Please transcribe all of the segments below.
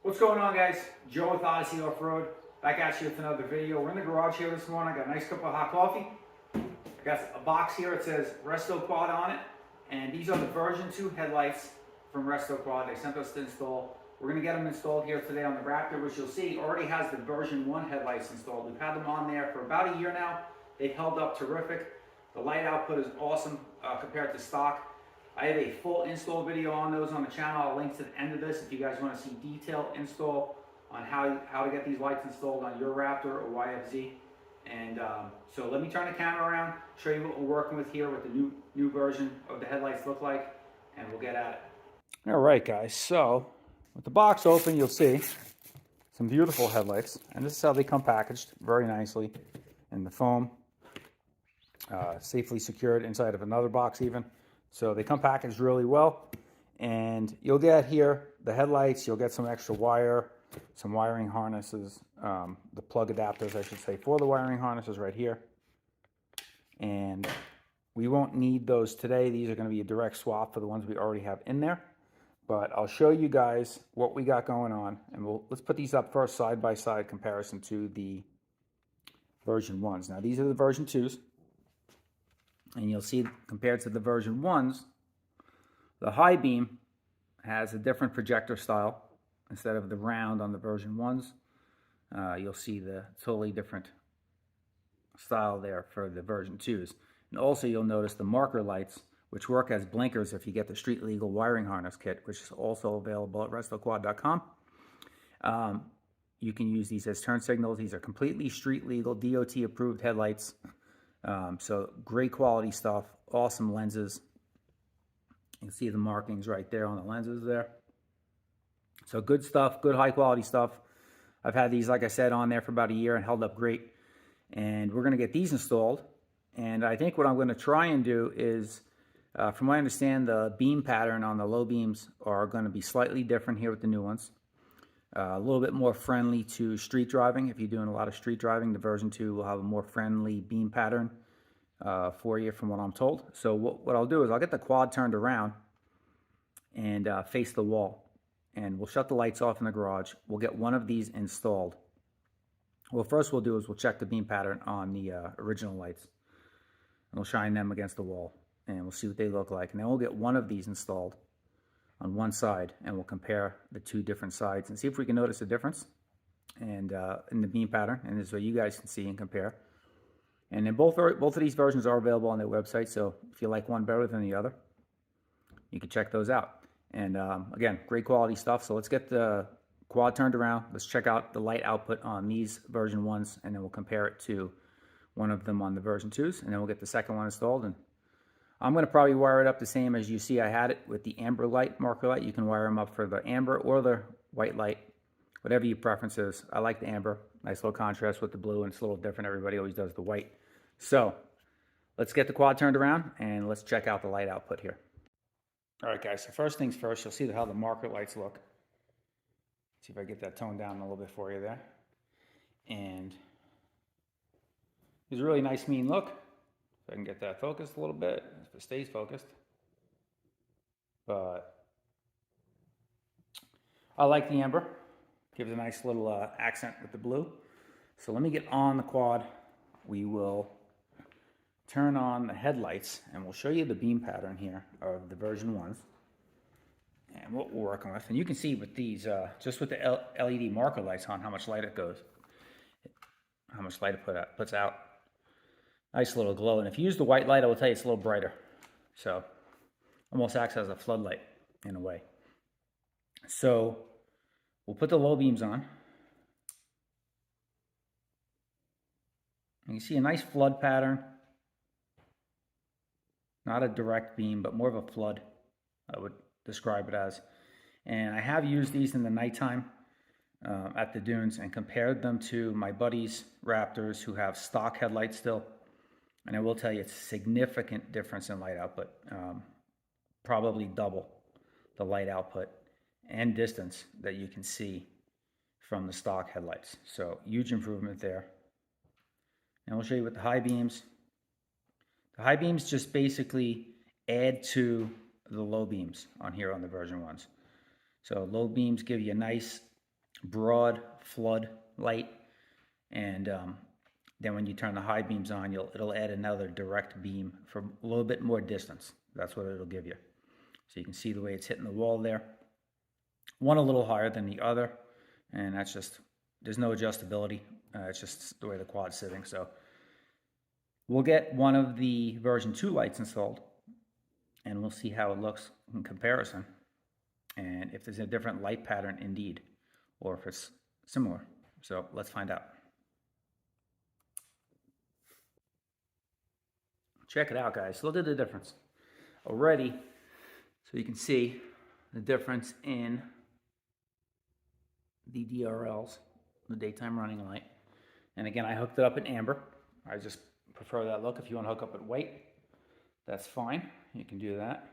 What's going on, guys? Joe with Odyssey Off-Road, back at you with another video. We're in the garage here this morning. I got a nice cup of hot coffee. I got a box here. It says Restoquad on it, and these are the version 2 headlights from Restoquad. They sent us to install. We're going to get them installed here today on the Raptor, which you'll see already has the version 1 headlights installed. We've had them on there for about a year now. They've held up terrific. The light output is awesome compared to stock. I have a full install video on those on the channel. I'll link to the end of this if you guys want to see detailed install on how to get these lights installed on your Raptor or YFZ. And so let me turn the camera around, show you what we're working with here, what the new version of the headlights look like, and we'll get at it. All right, guys. So with the box open, you'll see some beautiful headlights, and this is how they come packaged very nicely in the foam, safely secured inside of another box even. So they come packaged really well, and you'll get here the headlights, you'll get some extra wire, some wiring harnesses, the plug adapters I should say for the wiring harnesses right here. And we won't need those today. These are going to be a direct swap for the ones we already have in there. But I'll show you guys what we got going on, and let's put these up first side by side comparison to the version 1s. Now these are the version 2s. And you'll see compared to the version 1s, the high beam has a different projector style. Instead of the round on the version 1s, you'll see the totally different style there for the version 2s. And also you'll notice the marker lights, which work as blinkers if you get the street legal wiring harness kit, which is also available at restoquad.com. You can use these as turn signals. These are completely street legal, DOT approved headlights. So great quality stuff, awesome lenses. You can see the markings right there on the lenses there. So good stuff, good high quality stuff. I've had these, like I said, on there for about a year and held up great. And we're going to get these installed. And I think what I'm going to try and do is, from what I understand, the beam pattern on the low beams are going to be slightly different here with the new ones. A little bit more friendly to street driving. If you're doing a lot of street driving, the version 2 will have a more friendly beam pattern for you from what I'm told. So what I'll do is I'll get the quad turned around and face the wall. And we'll shut the lights off in the garage. We'll get one of these installed. Well, first we'll do is we'll check the beam pattern on the original lights. And we'll shine them against the wall. And we'll see what they look like. And then we'll get one of these installed on one side, and we'll compare the two different sides and see if we can notice a difference and in the beam pattern, and this is what you guys can see and compare. And then both of these versions are available on their website, so if you like one better than the other, you can check those out. And again, great quality stuff. So let's get the quad turned around. Let's check out the light output on these version 1s, and then we'll compare it to one of them on the version 2s, and then we'll get the second one installed. And I'm going to probably wire it up the same as you see I had it with the amber light, marker light. You can wire them up for the amber or the white light, whatever your preference is. I like the amber. Nice little contrast with the blue, and it's a little different. Everybody always does the white. So let's get the quad turned around, and let's check out the light output here. All right, guys, so first things first, you'll see how the marker lights look. See if I get that toned down a little bit for you there. And it's a really nice, mean look. If I can get that focused a little bit, if it stays focused. But I like the amber. Gives a nice little accent with the blue. So let me get on the quad. We will turn on the headlights, and we'll show you the beam pattern here of the version 1s and what we're working with. And you can see with these, just with the LED marker lights on, how much light it goes, how much light it puts out. Nice little glow, and if you use the white light, I will tell you it's a little brighter. So, almost acts as a floodlight in a way. So, we'll put the low beams on. And you see a nice flood pattern. Not a direct beam, but more of a flood, I would describe it as. And I have used these in the nighttime at the dunes and compared them to my buddies' Raptors who have stock headlights still. And I will tell you, it's a significant difference in light output. Probably double the light output and distance that you can see from the stock headlights. So huge improvement there. And we'll show you with the high beams. The high beams just basically add to the low beams on here on the version 1s. So low beams give you a nice broad flood light, and then when you turn the high beams on, it'll add another direct beam for a little bit more distance. That's what it'll give you. So you can see the way it's hitting the wall there. One a little higher than the other, and that's just, there's no adjustability. It's just the way the quad's sitting. So we'll get one of the version 2 lights installed, and we'll see how it looks in comparison, and if there's a different light pattern indeed, or if it's similar. So let's find out. Check it out, guys. Look at the difference already. So you can see the difference in the DRLs, the daytime running light. And again, I hooked it up in amber. I just prefer that look. If you want to hook up at white, that's fine. You can do that.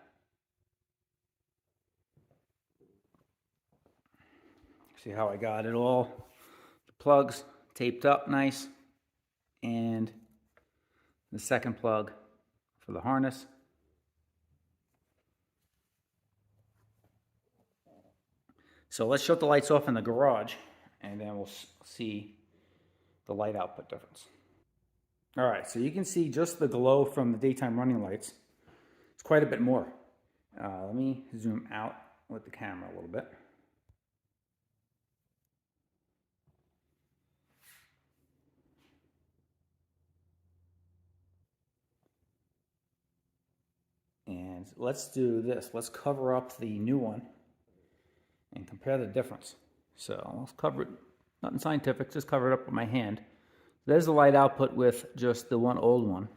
See how I got it all, the plugs taped up nice, and the second plug for the harness. So let's shut the lights off in the garage, and then we'll see the light output difference. All right, so you can see just the glow from the daytime running lights. It's quite a bit more. Let me zoom out with the camera a little bit. And let's do this. Let's cover up the new one and compare the difference. So let's cover it, nothing scientific, just cover it up with my hand. There's the light output with just the one old one.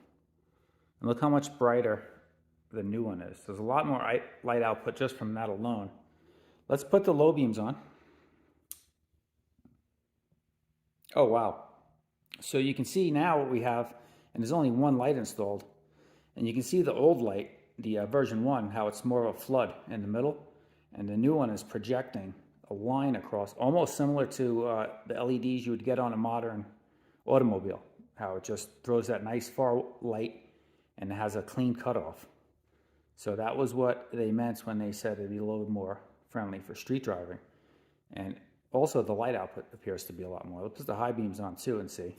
And look how much brighter the new one is. There's a lot more light output just from that alone. Let's put the low beams on. Oh, wow. So you can see now what we have, and there's only one light installed. And you can see the old light, the version 1, how it's more of a flood in the middle, and the new one is projecting a line across, almost similar to the LEDs you would get on a modern automobile, how it just throws that nice far light and it has a clean cutoff. So that was what they meant when they said it'd be a little more friendly for street driving. And also the light output appears to be a lot more. Let's put the high beams on too and see.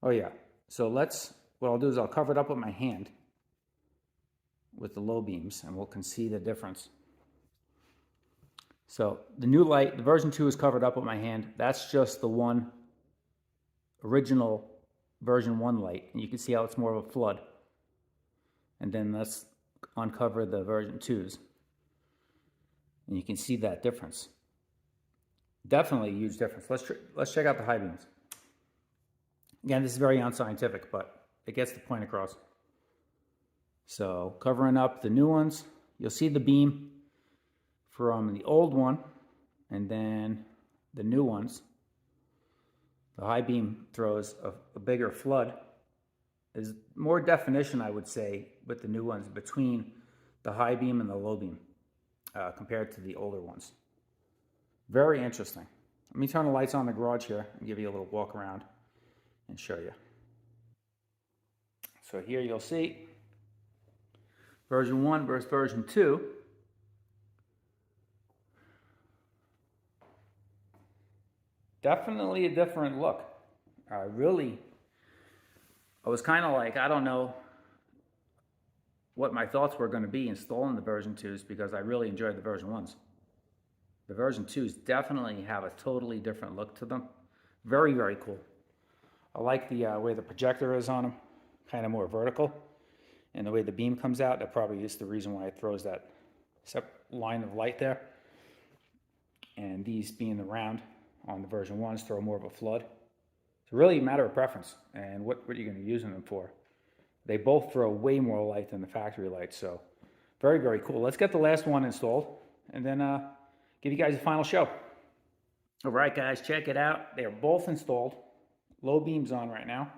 Oh yeah, so what I'll do is I'll cover it up with my hand with the low beams, and we can see the difference. So the new light, the version 2 is covered up with my hand. That's just the one original version 1 light, and you can see how it's more of a flood. And then let's uncover the version 2s, and you can see that difference. Definitely a huge difference. Let's check out the high beams. Again, this is very unscientific, but it gets the point across. So covering up the new ones, you'll see the beam from the old one, and then the new ones. The high beam throws a bigger flood. There's more definition, I would say, with the new ones between the high beam and the low beam compared to the older ones. Very interesting. Let me turn the lights on in the garage here and give you a little walk around and show you. So here you'll see version 1 versus version 2. Definitely a different look. I was kind of like, I don't know what my thoughts were going to be installing the version 2s, because I really enjoyed the version 1s. The version 2s definitely have a totally different look to them. Very, very cool. I like the way the projector is on them, kind of more vertical. And the way the beam comes out, that probably is the reason why it throws that line of light there. And these being the round on the version 1s throw more of a flood. It's really a matter of preference and what you're going to be using them for. They both throw way more light than the factory lights, so very, very cool. Let's get the last one installed and then give you guys a final show. All right, guys, check it out. They're both installed. Low beams on right now.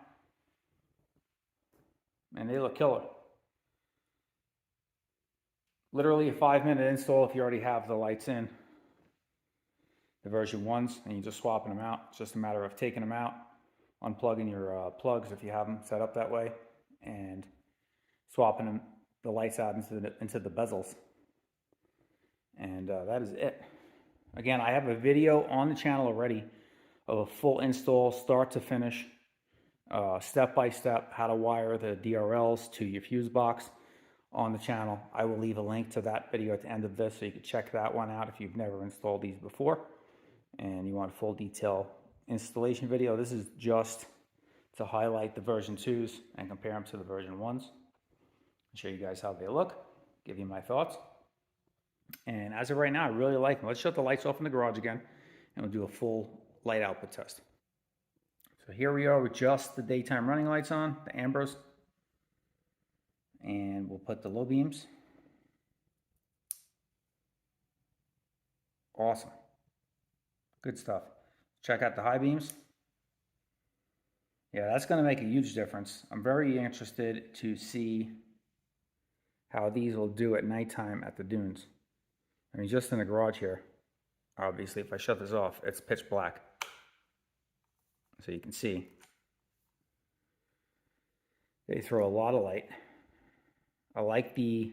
And they look killer. Literally a 5-minute install if you already have the lights in. The version 1s, and you're just swapping them out. It's just a matter of taking them out, unplugging your plugs if you have them set up that way, and swapping the lights out into the bezels. And that is it. Again, I have a video on the channel already of a full install, start to finish, step by step, how to wire the DRLs to your fuse box on the channel. I will leave a link to that video at the end of this so you can check that one out if you've never installed these before and you want a full detail installation video. This is just to highlight the version 2s and compare them to the version 1s. Show you guys how they look, give you my thoughts. And as of right now, I really like them. Let's shut the lights off in the garage again and we'll do a full light output test. So here we are with just the daytime running lights on, the ambers. And we'll put the low beams. Awesome. Good stuff. Check out the high beams. Yeah, that's going to make a huge difference. I'm very interested to see how these will do at nighttime at the dunes. I mean, just in the garage here, obviously, if I shut this off, it's pitch black. So you can see they throw a lot of light. I like the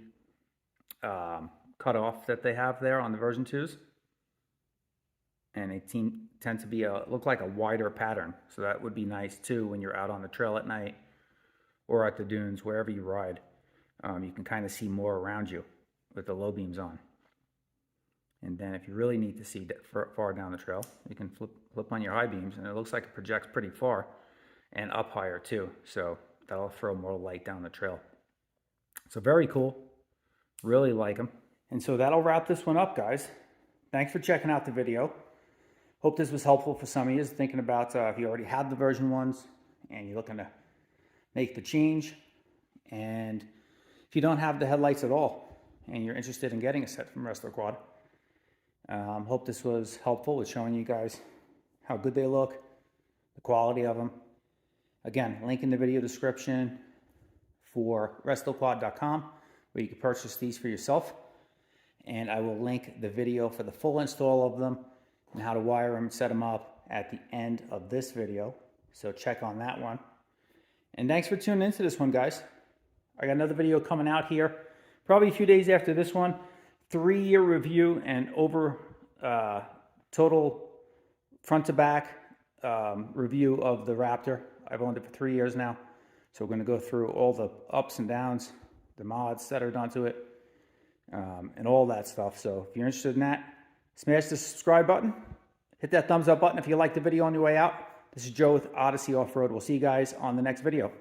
cutoff that they have there on the version 2s. And they tend to be look like a wider pattern. So that would be nice too when you're out on the trail at night or at the dunes, wherever you ride. You can kind of see more around you with the low beams on. And then if you really need to see far down the trail, you can flip on your high beams and it looks like it projects pretty far and up higher too. So that'll throw more light down the trail. So very cool. Really like them. And so that'll wrap this one up, guys. Thanks for checking out the video. Hope this was helpful for some of you thinking about if you already have the version 1s and you're looking to make the change. And if you don't have the headlights at all and you're interested in getting a set from Restoquad, hope this was helpful with showing you guys how good they look, the quality of them. Again, link in the video description for restoquad.com where you can purchase these for yourself. And I will link the video for the full install of them and how to wire them and set them up at the end of this video. So check on that one. And thanks for tuning into this one, guys. I got another video coming out here probably a few days after this one. 3-year review and over total front to back review of the Raptor. I've owned it for 3 years now. So we're going to go through all the ups and downs, the mods that are done to it, and all that stuff. So if you're interested in that, smash the subscribe button. Hit that thumbs up button if you liked the video on your way out. This is Joe with Odyssey Off-Road. We'll see you guys on the next video.